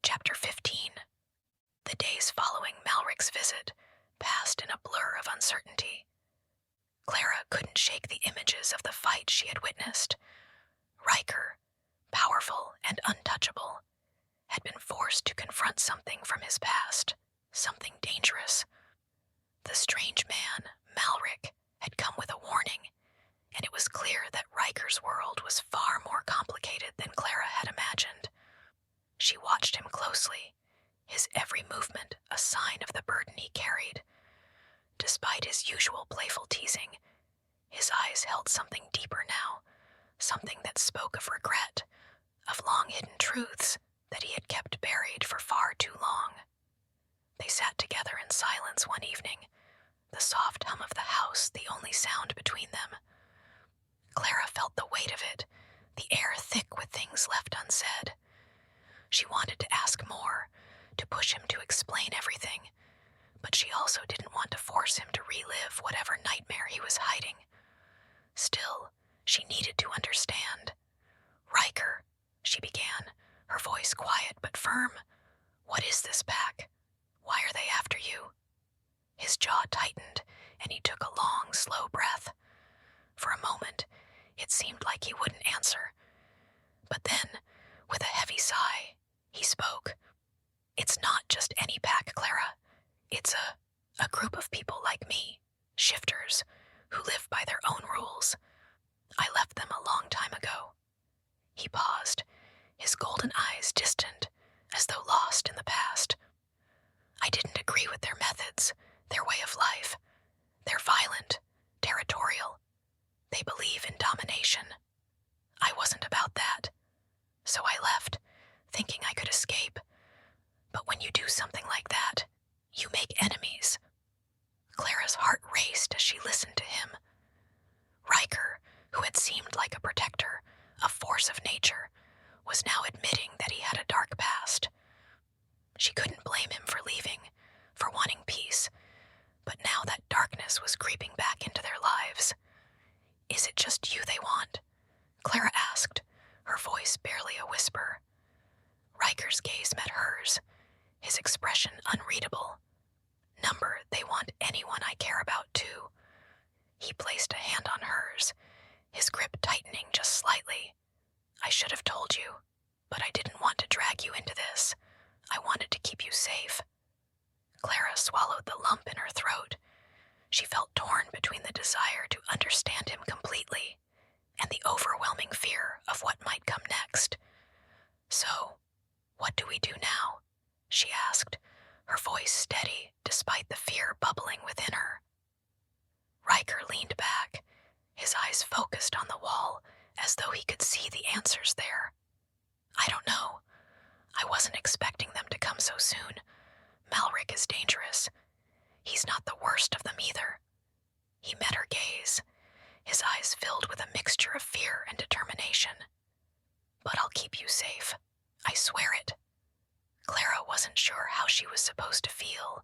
Chapter 15. The days following Malric's visit passed in a blur of uncertainty. Clara couldn't shake the images of the fight she had witnessed. Riker, powerful and untouchable, had been forced to confront something from his past, something dangerous. The strange man, Malric, had come with a warning, and it was clear that Riker's world was far more complicated than Clara had imagined. She watched him closely, his every movement a sign of the burden he carried. Despite his usual playful teasing, his eyes held something deeper now, something that spoke of regret, of long-hidden truths that he had kept buried for far too long. They sat together in silence one evening, the soft hum of the house the only sound between them. Clara felt the weight of it, the air thick with things left unsaid. She wanted to ask more, to push him to explain everything, but she also didn't want to force him to relive whatever nightmare he was hiding. Still, she needed to understand. "Riker," she began, her voice quiet but firm. "What is this pack? Why are they after you?" His jaw tightened, and he took a long, slow breath. For a moment, it seemed like he wouldn't answer. But then, with a heavy sigh, he spoke. "It's not just any pack, Clara. It's a group of people like me, shifters, who live by their own rules. I left them a long time ago." He paused, his golden eyes distant, as though lost in the past. "I didn't agree with their methods, their way of life. They're violent, territorial. They believe in domination. I wasn't about that. So I left, thinking I could escape. But when you do something like that, you make enemies." Clara's heart raced as she listened to him. Riker, who had seemed like a protector, a force of nature, was now admitting that he had a dark past. She couldn't blame him for leaving, for wanting peace, but now that darkness was creeping back into their lives. "Is it just you they want?" Clara asked, her voice barely a whisper. Riker's gaze met hers, his expression unreadable. "Number, they want anyone I care about too." He placed a hand on hers, his grip tightening just slightly. "I should have told you, but I didn't want to drag you into this. I wanted to keep you safe." Clara swallowed the lump in her throat. She felt torn between the desire to understand him completely and the overwhelming fear of what might come next. "So, what do we do now?" she asked, her voice steady despite the fear bubbling within her. Riker leaned back, his eyes focused on the wall as though he could see the answers there. "I don't know. I wasn't expecting them to come so soon. Malric is dangerous. He's not the worst of them either." He met her gaze, his eyes filled with a mixture of fear and determination. "But I'll keep you safe. I swear it." Clara wasn't sure how she was supposed to feel,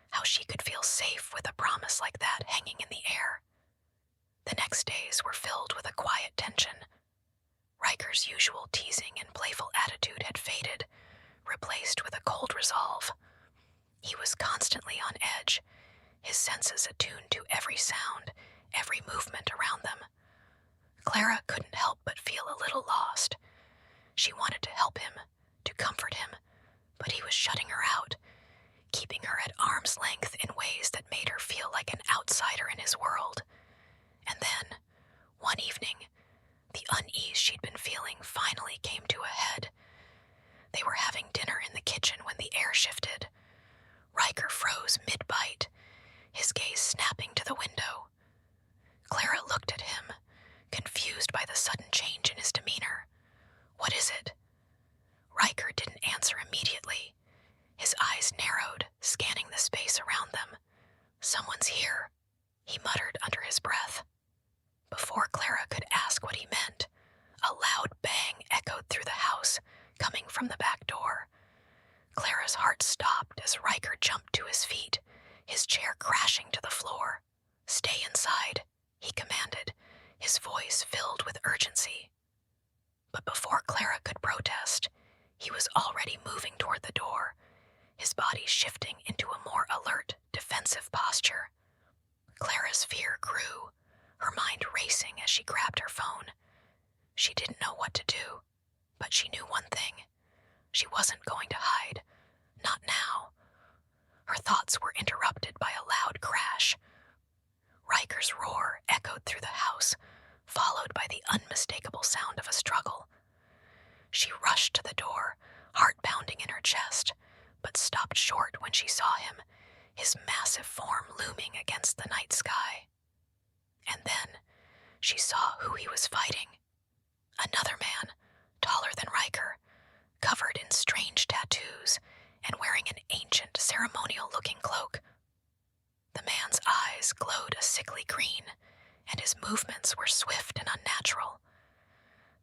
how she could feel safe with a promise like that hanging in the air. The next days were filled with a quiet tension. Riker's usual teasing and playful attitude had faded, replaced with a cold resolve. He was constantly on edge, his senses attuned to every sound, every movement around them. Clara couldn't help but feel a little lost. She wanted to help him, to comfort him, but he was shutting her out, keeping her at arm's length in ways that made her feel like an outsider in his world. And then, one evening, the unease she'd been feeling finally came to a head. They were having dinner in the kitchen when the air shifted. Riker froze mid-bite, his gaze snapping to the window. Clara looked at him, confused by the sudden change in his demeanor. "What is it?" Riker didn't answer immediately. His eyes narrowed, scanning the space around them. "Someone's here," he muttered under his breath. Before Clara could ask what he meant, a loud bang echoed through the house, coming from the back door. Clara's heart stopped as Riker jumped to his feet, his chair crashing to the floor. "Stay inside," he commanded, his voice filled with urgency. But before Clara could protest, He was already moving toward the door, his body shifting into a more alert, defensive posture. Clara's fear grew, her mind racing as she grabbed her phone. She didn't know what to do, but she knew one thing. She wasn't going to hide. Not now. Her thoughts were interrupted by a loud crash. Riker's roar echoed through the house, followed by the unmistakable sound of a struggle. She rushed to the door, heart pounding in her chest, but stopped short when she saw him, his massive form looming against the night sky. And then she saw who he was fighting. Another man, taller than Riker, covered in strange tattoos and wearing an ancient, ceremonial-looking cloak. The man's eyes glowed a sickly green, and his movements were swift and unnatural.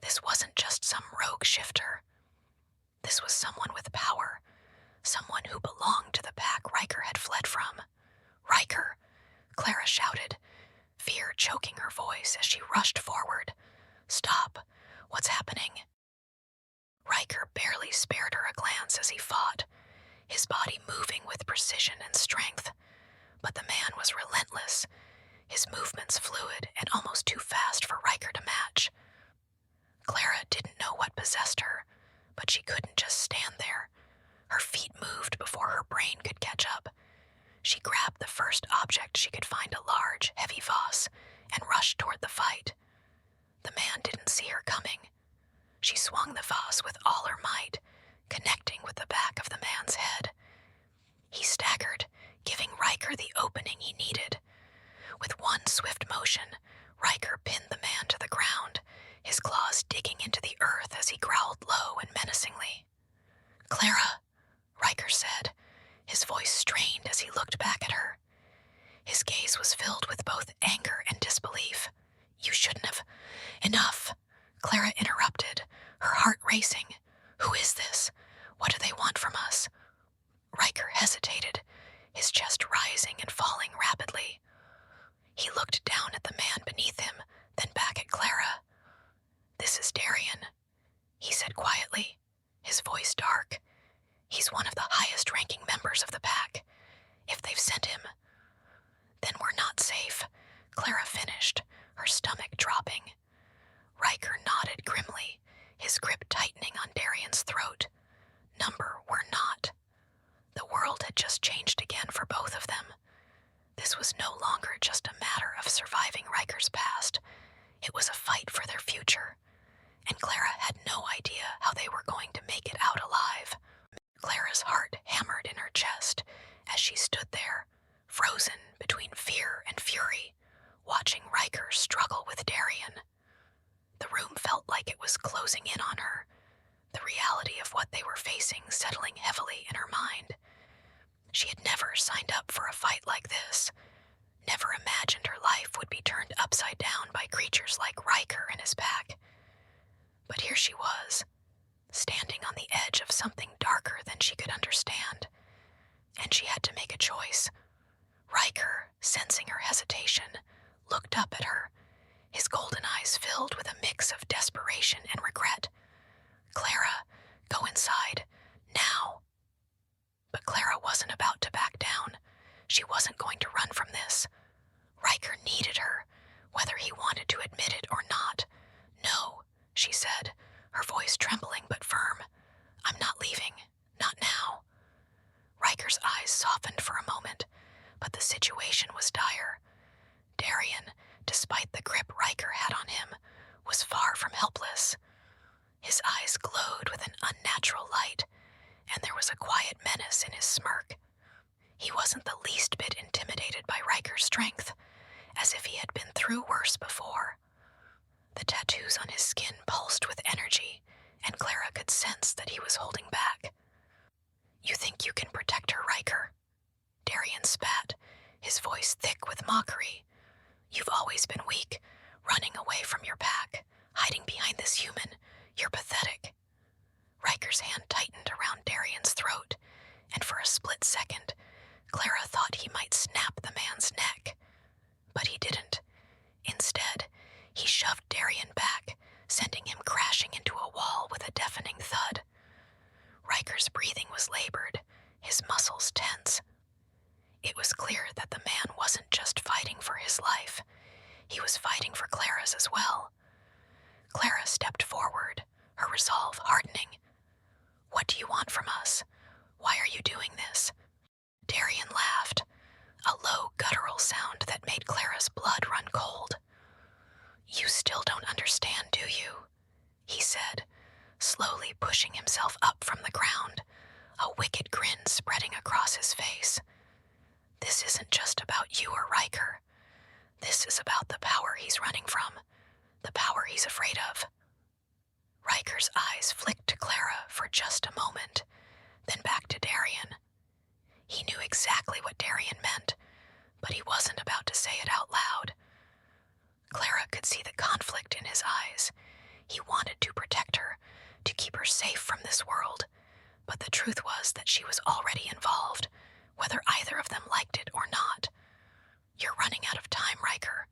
This wasn't just some rogue shifter. This was someone with power, someone who belonged to the pack Riker had fled from. "Riker!" Clara shouted, fear choking her voice as she rushed forward. "Stop! What's happening?" Riker barely spared her a glance as he fought, his body moving with precision and strength. But the man was relentless, his movements fluid and almost too fast for Riker to match. Clara didn't know what possessed her, but she couldn't just stand there. Her feet moved before her brain could catch up. She grabbed the first object she could find, a large, heavy vase, and rushed toward the fight. The man didn't see her coming. She swung the vase with all her might, connecting with the back of the man's head. He staggered, giving Riker the opening he needed. With one swift motion, Riker pinned the man to the ground, his claws digging into the earth as he growled low and menacingly. "Clara," Riker said, his voice strained as he looked back at her. His gaze was filled with both anger and disbelief. "You shouldn't have." "Enough," Clara interrupted, her heart racing. "Who is this? What do they want from us?" Riker hesitated, his chest rising and falling rapidly. He looked down at the man beneath him, then back at Clara. "This is Darian," he said quietly, his voice dark. "He's one of the highest-ranking members of the pack. If they've sent him, then we're not safe," Clara finished, her stomach dropping. Riker nodded grimly, his grip tightening on Darian's throat. Number were not. The world had just changed again for both of them. This was no longer just a matter of surviving Riker's past. It was a fight for their future, and Clara had no idea how they were going to make it out alive. Clara's heart hammered in her chest as she stood there, frozen between fear and fury, watching Riker struggle with Darian. The room felt like it was closing in on her, the reality of what they were facing settling heavily in her mind. She had never signed up for a fight like this, never imagined her life would be turned upside down by creatures like Riker and his pack. But here she was, standing on the edge of something darker than she could understand, and she had to make a choice. Riker, sensing her hesitation, looked up at her, his golden eyes filled with a mix of desperation and regret. "Clara, go inside, now." But Clara wasn't about to back down. She wasn't going to run from this. Riker needed her, whether he wanted to admit it or not. "No," she said, her voice trembling but firm. "I'm not leaving. Not now." Riker's eyes softened for a moment, but the situation was dire. Darian, despite the grip Riker had on him, was far from helpless. His eyes glowed with an unnatural light, and there was a quiet menace in his smirk. He wasn't the least bit intimidated by Riker's strength, as if he had been through worse before. The tattoos on his skin pulsed with energy, and Clara could sense that he was holding back. "You think you can protect her, Riker?" Darian spat, his voice thick with mockery. "You've always been weak, running away from your pack, hiding behind this human. You're pathetic." Riker's hand tightened around Darian's throat, and for a split second, Clara thought he might snap the man's neck. But he didn't. Instead, he shoved Darian back, sending him crashing into a wall with a deafening thud. breathing was labored, his muscles tense. It was clear that the man wasn't just fighting for his life. He was fighting for Clara's as well. Clara stepped forward, her resolve hardening. "What do you want from us? Why are you doing this?" Darian laughed, a low guttural sound that made Clara's blood run cold. "You still don't understand, do you?" he said, slowly pushing himself up from the ground, a wicked grin spreading across his face. "This isn't just about you or Riker. This is about the power he's running from, the power he's afraid of." Riker's eyes flicked to Clara for just a moment, then back to Darian. He knew exactly what Darian meant, but he wasn't about to say it out loud. Clara could see the conflict in his eyes. He wanted to protect her, to keep her safe from this world, but the truth was that she was already involved, whether either of them liked it or not. "You're running out of time, Riker,"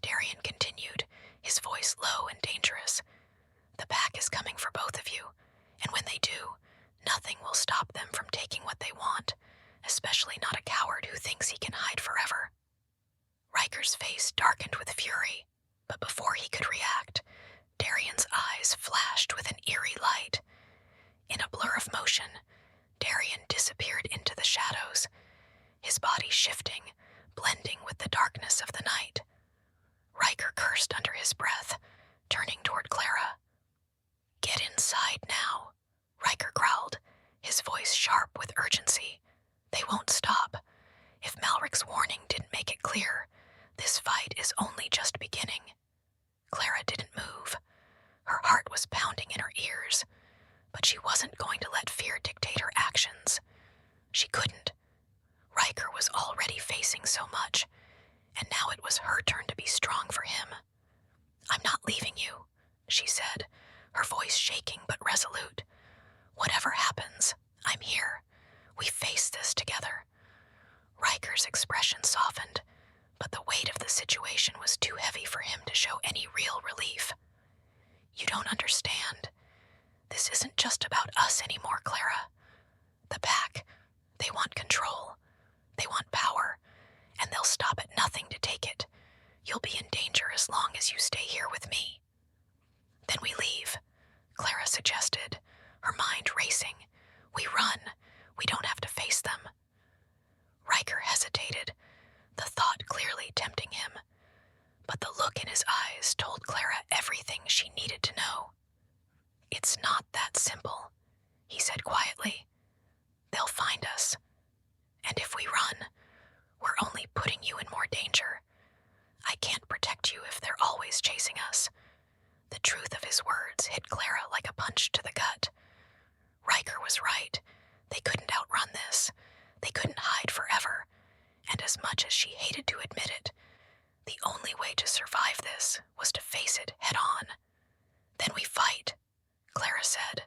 Darian continued, his voice low and dangerous. "The pack is coming for both of you, and when they do, nothing will stop them from taking what they want, especially not a coward who thinks he can hide forever." Riker's face darkened with fury, but before he could react, Darian's eyes flashed with an eerie light. In a blur of motion, Darian disappeared into the shadows, his body shifting, blending with the darkness of the night. Riker cursed under his breath, turning toward Clara. "Get inside now," Riker growled, his voice sharp with urgency. "They won't stop. If Malric's warning didn't make it clear, this fight is only just beginning." Clara didn't move. Her heart was pounding in her ears, but she wasn't going to let fear dictate her actions. She couldn't. Riker was already facing so much, and now it was her turn to be strong for him. "I'm not leaving you," she said, her voice shaking but resolute. "Whatever happens, I'm here. We face this together." Riker's expression softened, but the weight of the situation was too heavy for him to show any real relief. "You don't understand. This isn't just about us anymore, Clara. The pack, they want control. They want power, and they'll stop at nothing to take it. You'll be in danger as long as you stay here with me." "Then we leave," Clara suggested, her mind racing. "We run. We don't have to face them." Riker hesitated, the thought clearly tempting him, but the look in his eyes told Clara everything she needed to know. "It's not that simple," he said quietly. "They'll find us, and if we run, we're only putting you in more danger. I can't protect you if they're always chasing us." The truth of his words hit Clara like a punch to the gut. Riker was right. They couldn't outrun this. They couldn't hide forever, and as much as she hated to admit it, the only way to survive this was to face it head on. "Then we fight," Clara said,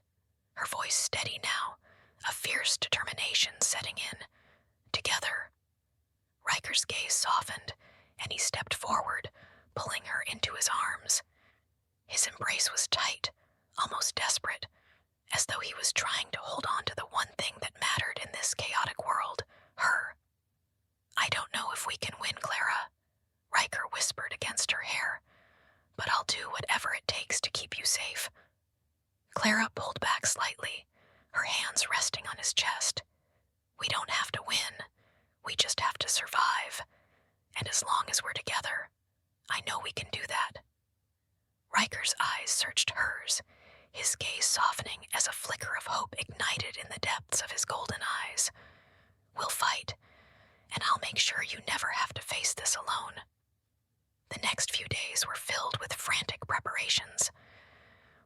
her voice steady now, a fierce determination setting in. "Together." Riker's gaze softened, and he stepped forward, pulling her into his arms. His embrace was tight, almost desperate, as though he was trying to hold on to the one thing that mattered in this chaotic world, her. "I don't know if we can win, Clara," Riker whispered against her hair, "but I'll do whatever it takes to keep you safe." Clara pulled back slightly, her hands resting on his chest. "We don't have to win. We just have to survive. And as long as we're together, I know we can do that." Riker's eyes searched hers, his gaze softening as a flicker of hope ignited in the depths of his golden eyes. "We'll fight, and I'll make sure you never have to face this alone." The next few days were filled with frantic preparations.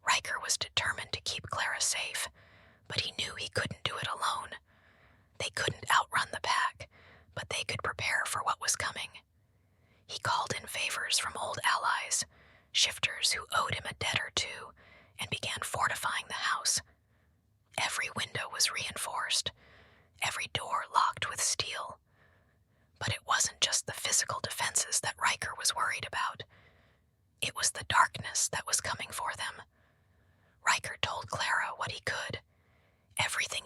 Riker was determined to keep Clara safe, but he knew he couldn't do it alone. They couldn't outrun the pack, but they could prepare for what was coming. He called in favors from old allies, shifters who owed him a debt or two, and began fortifying the house. Every window was reinforced, every door locked with steel. But it wasn't just the physical defenses that Riker was worried about. It was the darkness that was coming for them. Riker told Clara what he could, everything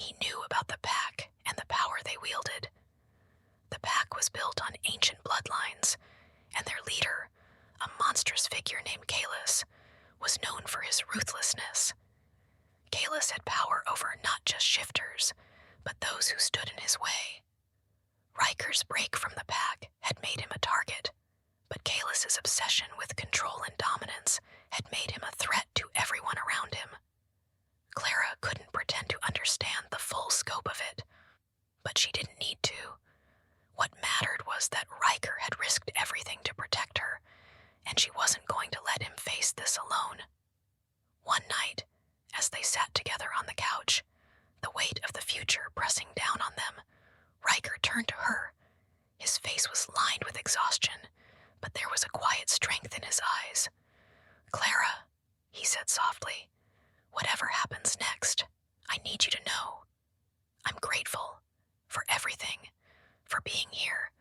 just shifters, but those who stood in his way. Riker's break from the pack had made him a target, but Kalis's obsession with control and dominance had made him a threat to everyone around him. Clara couldn't pretend to understand the full scope of it, but she didn't need to. What mattered was that Riker had risked everything to protect her, and she wasn't going to let him face this alone. One night, as they sat together on the couch, the weight of the future pressing down on them, Riker turned to her. His face was lined with exhaustion, but there was a quiet strength in his eyes. "Clara," he said softly, "whatever happens next, I need you to know. I'm grateful for everything, for being here,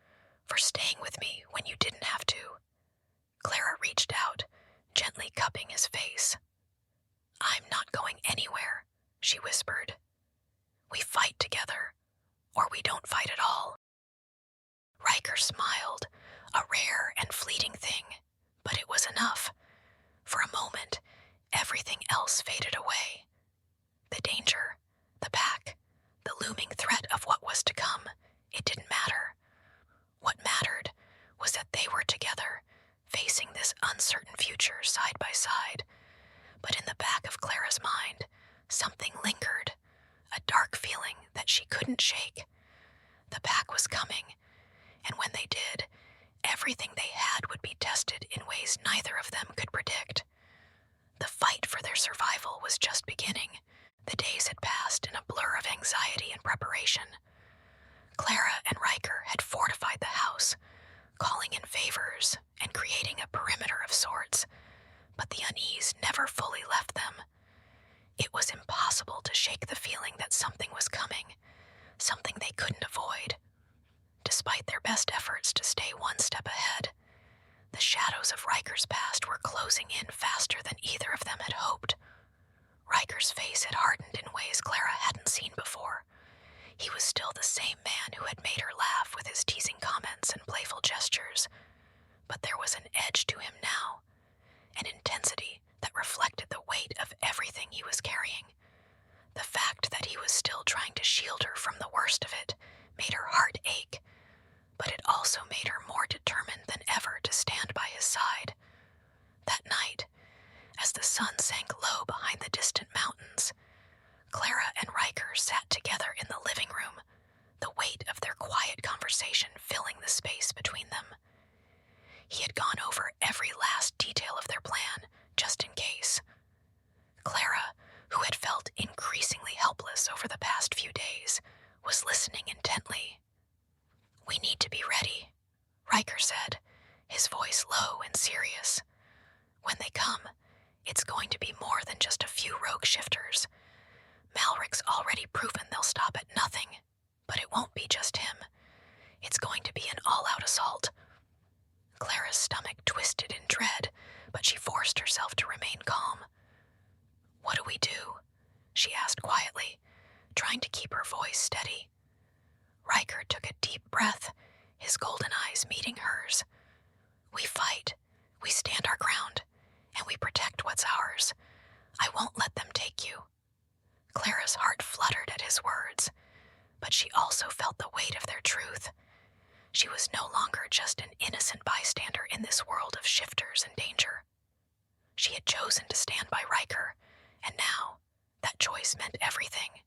for staying with me when you didn't have to." Clara reached out, gently cupping his face. "I'm not going anywhere," she whispered. "We fight together, or we don't fight at all." Riker smiled, a rare and fleeting thing, but it was enough. For a moment, everything else faded away. The danger, the pack, the looming threat of what was to come, it didn't matter. What mattered was that they were together, facing this uncertain future side by side. But in the back of Clara's mind, something lingered, a dark feeling that she couldn't shake. The pack was coming, and when they did, everything they had would be tested in ways neither of them could predict. The fight for their survival was just beginning. The days had passed in a blur of anxiety and preparation. Clara and Riker had fortified the house, calling in favors and creating a perimeter of sorts, but the unease never fully left them. It was impossible to shake the feeling that something was coming, something they couldn't avoid. Despite their best efforts to stay one step ahead, the shadows of Riker's past were closing in faster than either of them had hoped. Riker's face had hardened in ways Clara hadn't seen before. He was still the same man who had made her laugh with his teasing comments and playful gestures, but there was an edge to him now, an intensity that reflected the weight of everything he was carrying. The fact that he was still trying to shield her from the worst of it made her heart ache, but it also made her more determined than ever to stand by his side. That night, as the sun sank low behind the distant mountains, Clara and Riker sat together in the living room, the weight of their quiet conversation filling the space between them. He had gone over every last detail of their plan, just in case. Clara, who had felt increasingly helpless over the past few days, was listening intently. "We need to be ready," Riker said, his voice low and serious. "When they come, it's going to be more than just a few rogue shifters. Malric's already proven they'll stop at nothing, but it won't be just him. It's going to be an all-out assault." Clara's stomach twisted in dread, but she forced herself to remain calm. "What do we do?" she asked quietly, trying to keep her voice steady. Riker took a deep breath, his golden eyes meeting hers. "We fight, we stand our ground, and we protect what's ours. I won't let them take you." Clara's heart fluttered at his words, but she also felt the weight of their truth. She was no longer just an innocent bystander in this world of shifters and danger. She had chosen to stand by Riker, and now that choice meant everything.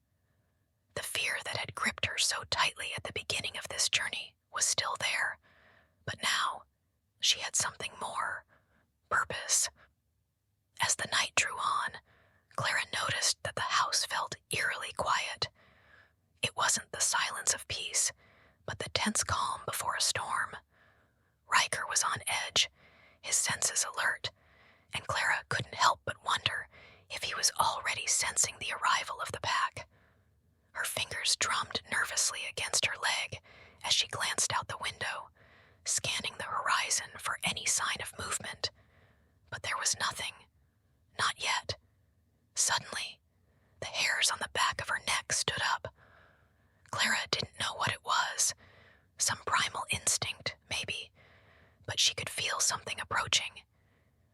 The fear that had gripped her so tightly at the beginning of this journey was still there, but now she had something more: purpose. As the night drew on, Clara noticed that the house felt eerily quiet. It wasn't the silence of peace, but the tense calm before a storm. Riker was on edge, his senses alert, and Clara couldn't help but wonder if he was already sensing the arrival of the pack. Her fingers drummed nervously against her leg as she glanced out the window, scanning the horizon for any sign of movement. But there was nothing. Not yet. Suddenly, the hairs on the back of her neck stood up. Clara didn't know what it was. Some primal instinct, maybe, but she could feel something approaching.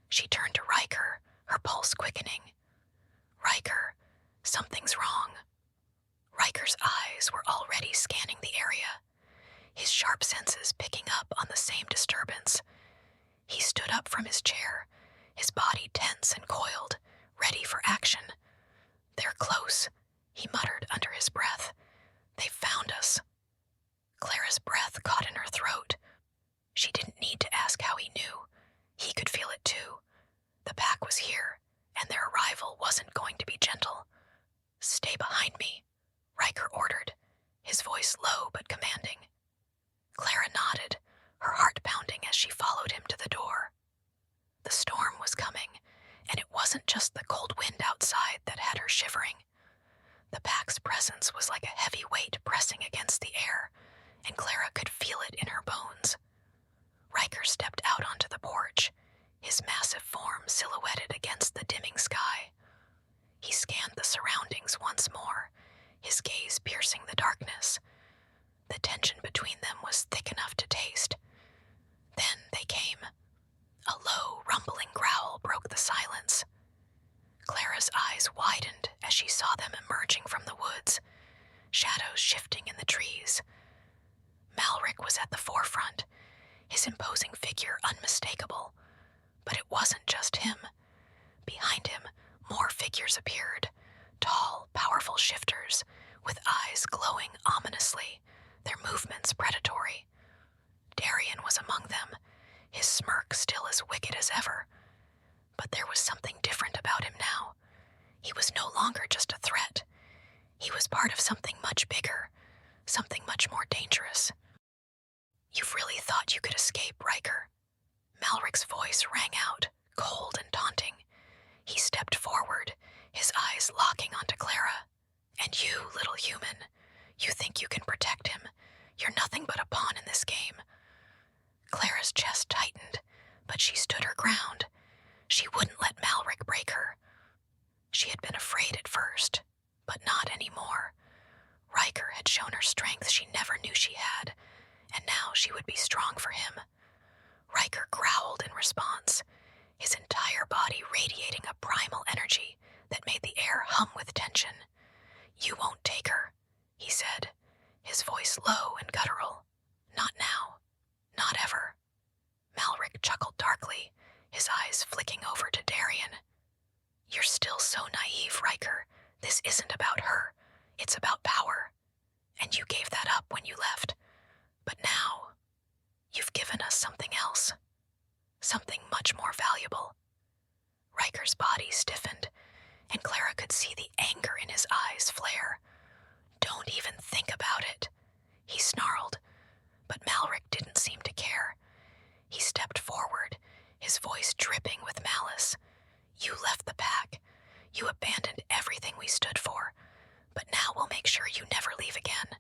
She turned to Riker, her pulse quickening. "Riker, something's wrong." Riker's eyes were already scanning the area, his sharp senses picking up on the same disturbance. He stood up from his chair, his body tense and coiled, ready for action. "They're close," he muttered under his breath. "They found us." Clara's breath caught in her throat. She didn't need to ask how he knew. He could feel it too. The pack was here, and their arrival wasn't going to be gentle. "Stay behind me," Riker ordered, his voice low but commanding. Clara nodded, her heart pounding as she followed him to the door. The storm was coming, and it wasn't just the cold wind outside that had her shivering. The pack's presence was like a heavy weight pressing against the air, and Clara could feel it in her bones. Riker stepped out onto the porch, his massive form silhouetted against the dimming sky. He scanned the surroundings once more, his gaze piercing the darkness. The tension between them was thick enough to taste. Then they came. A low, rumbling growl broke the silence. Clara's eyes widened as she saw them emerging from the woods, shadows shifting in the trees. Malric was at the forefront, his imposing figure unmistakable. But it wasn't just him. Behind him, more figures appeared, tall, powerful shifters, with eyes glowing ominously, their movements predatory. Darien was among them, his smirk still as wicked as ever. But there was something different about him now. He was no longer just a threat. He was part of something much bigger, something much more dangerous. "You've really thought you could escape, Riker?" Malric's voice rang out, cold and taunting. He stepped forward, his eyes locking onto Clara. "And you, little human, you think you can protect him? You're nothing but a pawn in this game." Clara's chest tightened, but she stood her ground. She wouldn't let Malric break her. She had been afraid at first, but not anymore. Riker had shown her strength she never knew she had, and now she would be strong for him. Riker growled in response, his entire body radiating a primal energy that made the air hum with tension. "You won't take her," he said, his voice low and guttural. "Not now. Not ever." Malric chuckled darkly, his eyes flicking over to Darien. "You're still so naive, Riker. This isn't about her. It's about power. And you gave that up when you left. But now, you've given us something else. Something much more valuable." Riker's body stiffened, and Clara could see the anger in his eyes flare. "Don't even think about it," he snarled. But Malric didn't seem to care. He stepped forward, his voice dripping with malice. "You left the pack. You abandoned everything we stood for. But now we'll make sure you never leave again.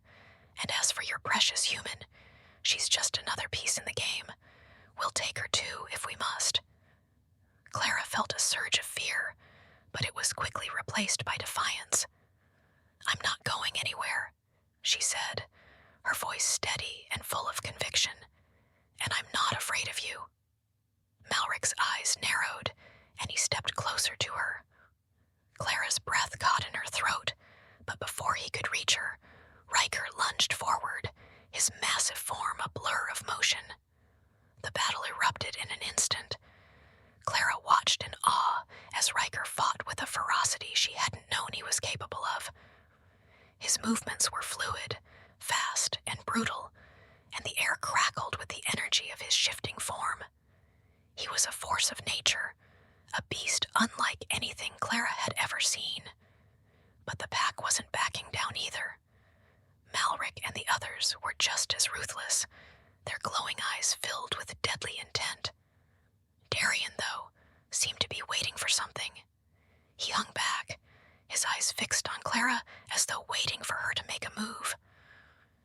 And as for your precious human, she's just another piece in the game. We'll take her too, if we must." Clara felt a surge of fear, but it was quickly replaced by defiance. "I'm not going anywhere," she said, her voice steady and full of conviction. "And I'm not afraid of you." Malric's eyes narrowed, and he stepped closer to her. Clara's breath caught in her throat, but before he could reach her, Riker lunged forward, his massive form a blur of motion. The battle erupted in an instant. Clara watched in awe as Riker fought with a ferocity she hadn't known he was capable of. His movements were fluid, fast, and brutal, and the air crackled with the energy of his shifting form. He was a force of nature, a beast unlike anything Clara had ever seen. But the pack wasn't backing down either. Malric and the others were just as ruthless, their glowing eyes filled with deadly intent. Darien, though, seemed to be waiting for something. He hung back, his eyes fixed on Clara as though waiting for her to make a move.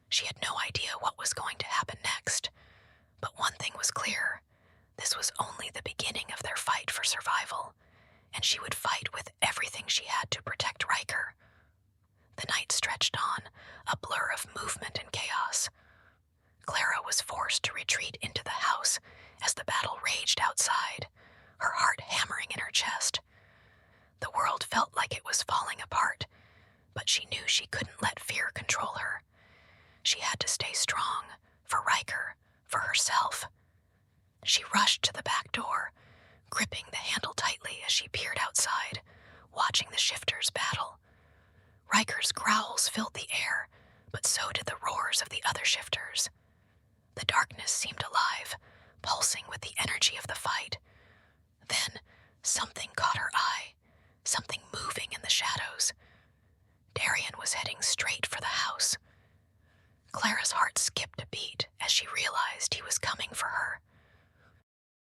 She had no idea what was going to happen next, but one thing was clear. This was only the beginning of their fight for survival, and she would fight with everything she had to protect Riker. The night stretched on, a blur of movement and chaos. Clara was forced to retreat into the house as the battle raged outside, her heart hammering in her chest. The world felt like it was falling apart. but she knew she couldn't let fear control her. She had to stay strong, for Riker, for herself. She rushed to the back door, gripping the handle tightly as she peered outside, watching the shifters battle. Riker's growls filled the air, but so did the roars of the other shifters. The darkness seemed alive, pulsing with the energy of the fight. Then, something caught her eye, something moving in the shadows. Darian was heading straight for the house. Clara's heart skipped a beat as she realized he was coming for her.